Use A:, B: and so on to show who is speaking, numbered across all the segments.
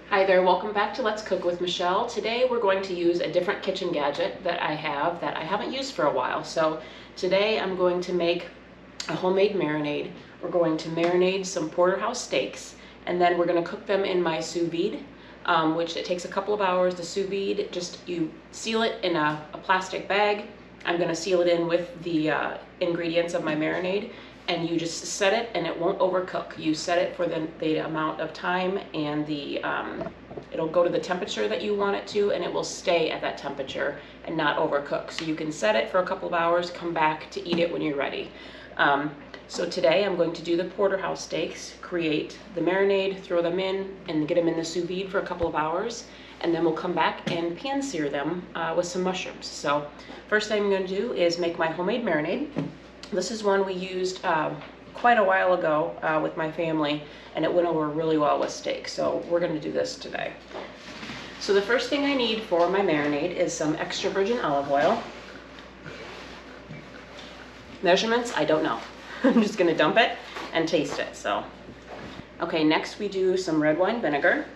A: Hi there, welcome back to Let's Cook with Michelle. Today we're going to use a different kitchen gadget that I haven't used for a while. So today I'm going to make a homemade marinade. We're going to marinate some Porterhouse steaks, and then we're going to cook them in my sous vide, which it takes a couple of hours. The sous vide, just you seal it in a plastic bag. I'm going to seal it in with the ingredients of my marinade, and you just set it and it won't overcook. You set it for the amount of time, and it'll go to the temperature that you want it to, and it will stay at that temperature and not overcook. So you can set it for a couple of hours, come back to eat it when you're ready. So today I'm going to do the Porterhouse steaks, create the marinade, throw them in, and get them in the sous vide for a couple of hours, and then we'll come back and pan sear them with some mushrooms. So first thing I'm going to do is make my homemade marinade. This is one we used quite a while ago with my family, and it went over really well with steak, so we're going to do this today. So the first thing I need for my marinade is some extra virgin olive oil. Measurements, I don't know. I'm just going to dump it and taste it. So, okay, next we do some red wine vinegar.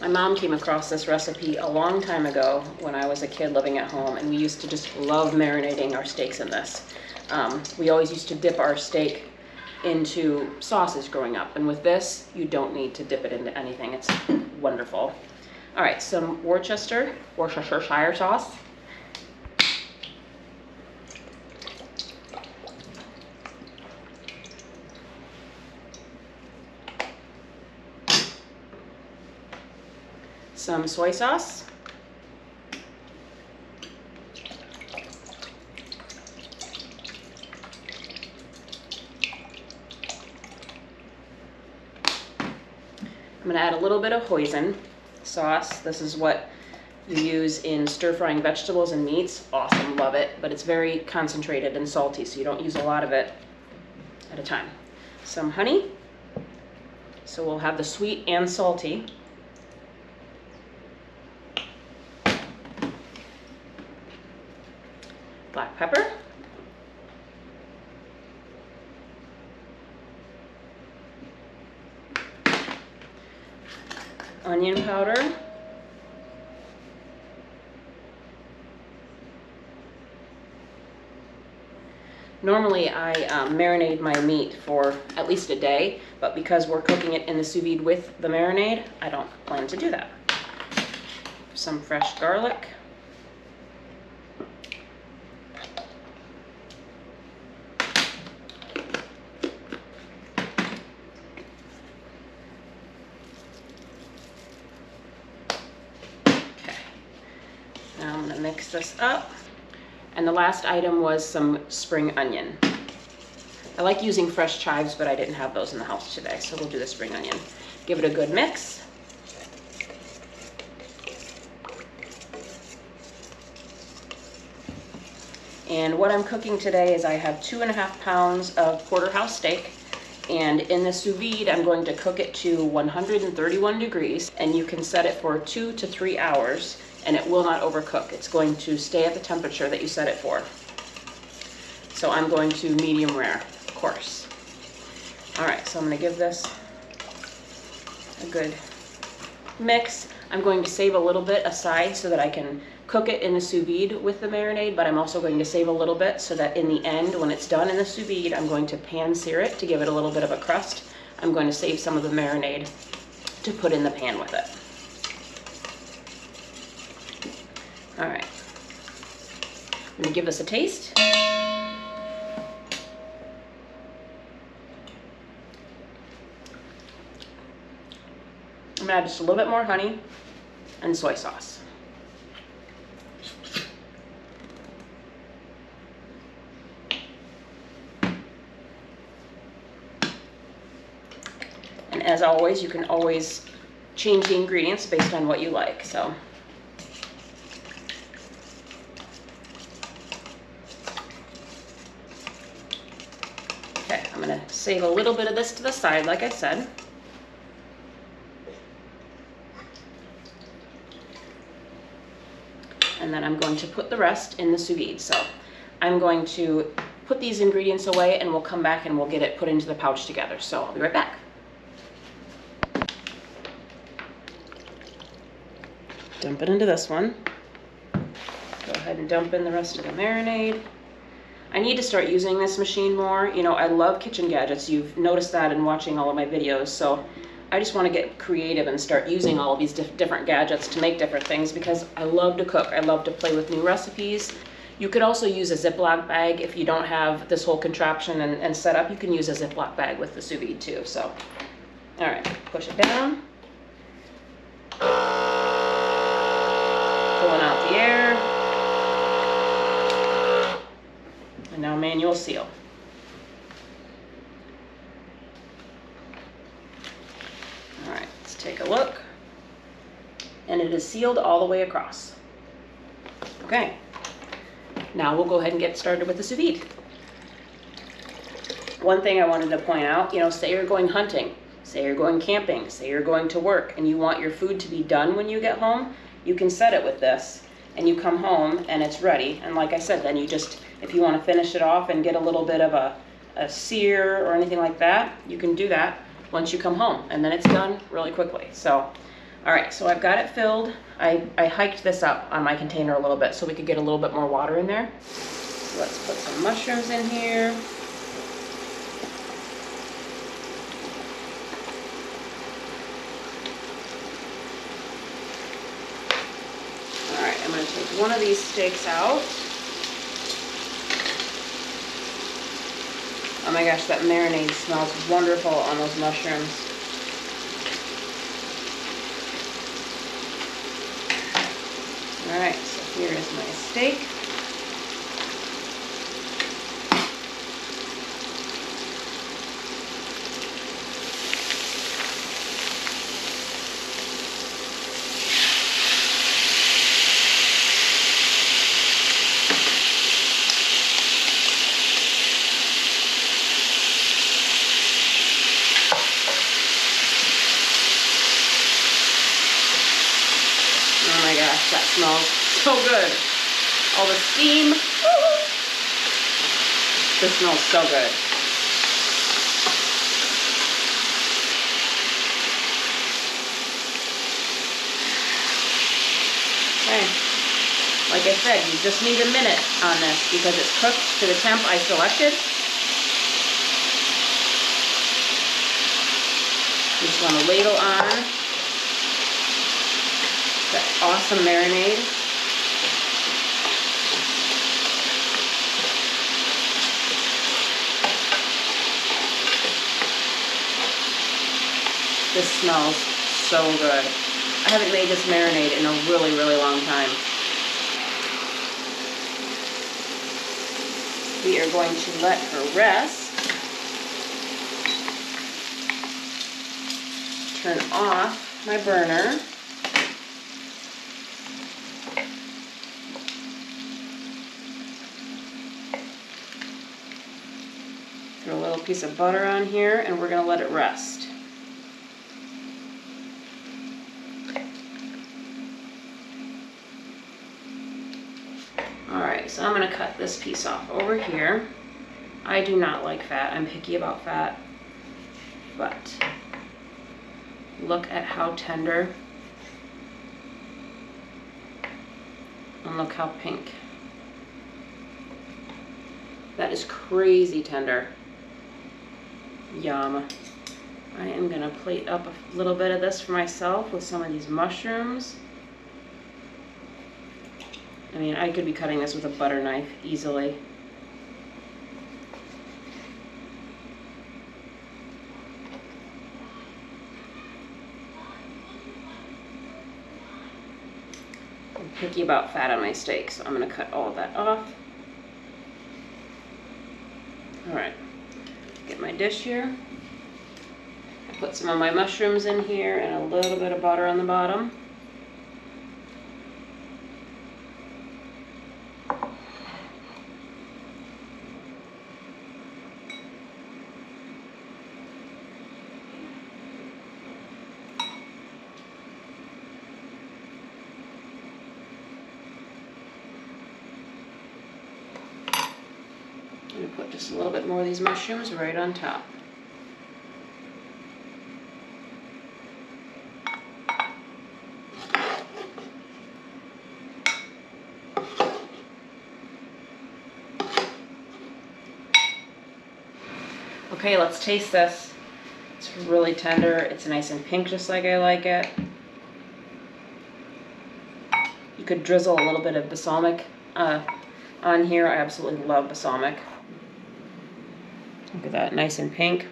A: My mom came across this recipe a long time ago when I was a kid living at home, and we used to just love marinating our steaks in this. We always used to dip our steak into sauces growing up, and with this, you don't need to dip it into anything. It's wonderful. All right, some Worcestershire sauce. Some soy sauce. I'm going to add a little bit of hoisin sauce. This is what you use in stir-frying vegetables and meats. Awesome, love it, but it's very concentrated and salty, so you don't use a lot of it at a time. Some honey. So we'll have the sweet and salty. Black pepper, onion powder, normally I marinate my meat for at least a day, but because we're cooking it in the sous vide with the marinade, I don't plan to do that. Some fresh garlic. Now I'm going to mix this up. And the last item was some spring onion. I like using fresh chives, but I didn't have those in the house today, so we'll do the spring onion. Give it a good mix. And what I'm cooking today is I have 2.5 pounds of Porterhouse steak. And in the sous vide, I'm going to cook it to 131 degrees, and you can set it for 2 to 3 hours, and it will not overcook. It's going to stay at the temperature that you set it for. So I'm going to medium rare, of course. All right, so I'm going to give this a good mix. I'm going to save a little bit aside so that I can cook it in the sous vide with the marinade, but I'm also going to save a little bit so that in the end, when it's done in the sous vide, I'm going to pan sear it to give it a little bit of a crust. I'm going to save some of the marinade to put in the pan with it. All right, I'm going to give this a taste. I'm going to add just a little bit more honey and soy sauce. And as always, you can always change the ingredients based on what you like. So okay, I'm going to save a little bit of this to the side, like I said. And then I'm going to put the rest in the sous vide. So I'm going to put these ingredients away and we'll come back and we'll get it put into the pouch together. So I'll be right back. Dump it into this one. Go ahead and dump in the rest of the marinade. I need to start using this machine more. You know, I love kitchen gadgets. You've noticed that in watching all of my videos. So I just want to get creative and start using all of these different gadgets to make different things because I love to cook. I love to play with new recipes. You could also use a Ziploc bag if you don't have this whole contraption and setup. You can use a Ziploc bag with the sous vide too. So, all right, push it down. Pulling out the air. And now manual seal. All right, let's take a look. And it is sealed all the way across. Okay, now we'll go ahead and get started with the sous vide. One thing I wanted to point out, you know, say you're going hunting, say you're going camping, say you're going to work, and you want your food to be done when you get home, you can set it with this, and you come home and it's ready. And like I said, then you just, if you want to finish it off and get a little bit of a sear or anything like that, you can do that once you come home, and then it's done really quickly. So, all right, so I've got it filled. I hiked this up on my container a little bit so we could get a little bit more water in there. So let's put some mushrooms in here. All right, I'm going to take one of these steaks out. Oh my gosh, that marinade smells wonderful on those mushrooms. All right, so here is my steak. Oh my gosh, that smells so good. All the steam. Woo! This smells so good. Okay. Like I said, you just need a minute on this because it's cooked to the temp I selected. You just want to ladle on that awesome marinade. This smells so good. I haven't made this marinade in a really, really long time. We are going to let her rest. Turn off my burner. Throw a little piece of butter on here and we're going to let it rest. Alright, so I'm going to cut this piece off over here. I do not like fat. I'm picky about fat. But look at how tender. And look how pink. That is crazy tender. Yum. I am going to plate up a little bit of this for myself with some of these mushrooms. I mean, I could be cutting this with a butter knife easily. I'm picky about fat on my steak, so I'm going to cut all of that off. Alright, get my dish here. I put some of my mushrooms in here and a little bit of butter on the bottom. I'm going to put just a little bit more of these mushrooms right on top. Okay, let's taste this. It's really tender. It's nice and pink, just like I like it. You could drizzle a little bit of balsamic on here. I absolutely love balsamic. Look at that, nice and pink.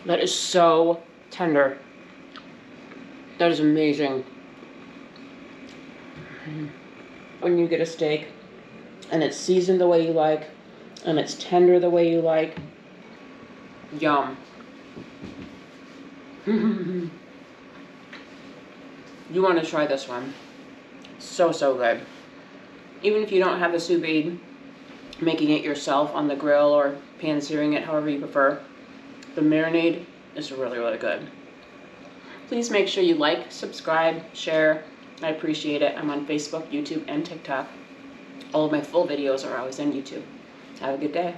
A: That is so tender. That is amazing. When you get a steak and it's seasoned the way you like and it's tender the way you like, yum. You want to try this one. So good. Even if you don't have the sous vide, making it yourself on the grill or pan searing it, however you prefer, the marinade is really good. Please make sure you like, subscribe, share. I appreciate it. I'm on Facebook, YouTube, and TikTok. All of my full videos are always on YouTube. Have a good day.